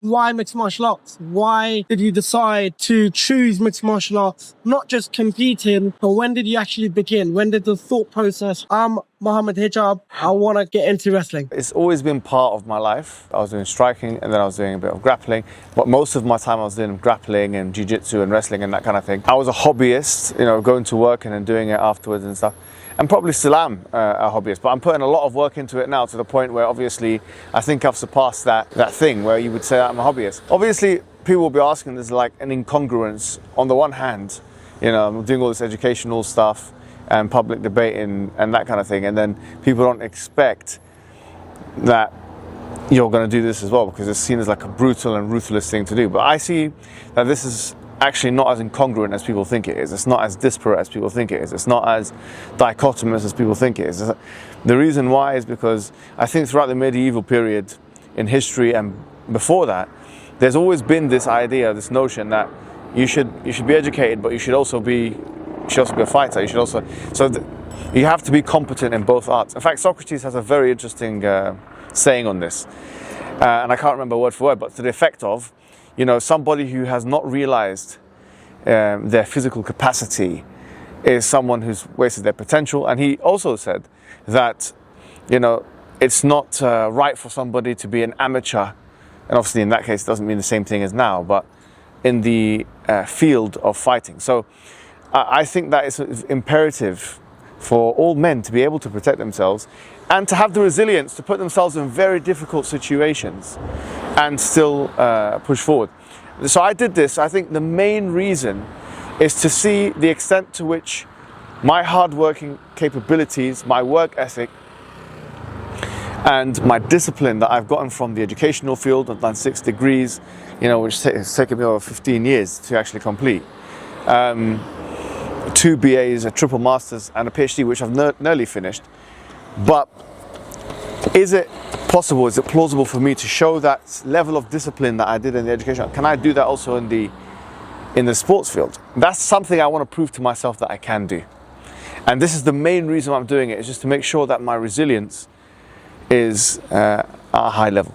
Why mixed martial arts? Why did you decide to choose mixed martial arts? Not just competing, but when did you actually begin? When did the thought process, I'm Mohammed Hijab, I want to get into wrestling? It's always been part of my life. I was doing striking and then I was doing a bit of grappling. But most of my time I was doing grappling and jiu-jitsu and wrestling and that kind of thing. I was a hobbyist, going to work and then doing it afterwards and stuff. And probably still am a hobbyist, but I'm putting a lot of work into it now to the point where obviously I think I've surpassed that thing where you would say I'm a hobbyist. Obviously, people will be asking, there's like an incongruence. On the one hand, I'm doing all this educational stuff and public debating and that kind of thing, and then people don't expect that you're going to do this as well because it's seen as like a brutal and ruthless thing to do. But I see that this is actually not as incongruent as people think it is. It's not as disparate as people think it is. It's not as dichotomous as people think it is. The reason why is because I think throughout the medieval period in history and before that, there's always been this idea, this notion that you should be educated, but you should also be a fighter. You have to be competent in both arts. In fact, Socrates has a very interesting saying on this, and I can't remember word for word, but to the effect of, somebody who has not realized their physical capacity is someone who's wasted their potential. And he also said that, it's not right for somebody to be an amateur. And obviously in that case, it doesn't mean the same thing as now, but in the field of fighting. So I think that it's imperative for all men to be able to protect themselves and to have the resilience to put themselves in very difficult situations and still push forward. So I did this. I think the main reason is to see the extent to which my hard-working capabilities, my work ethic, and my discipline that I've gotten from the educational field. I've done 6 degrees, which has taken me over 15 years to actually complete. 2 BAs, a triple masters, and a PhD, which I've nearly finished. But is it possible, is it plausible for me to show that level of discipline that I did in the education? Can I do that also in the sports field? That's something I want to prove to myself that I can do. And this is the main reason why I'm doing it, is just to make sure that my resilience is at a high level.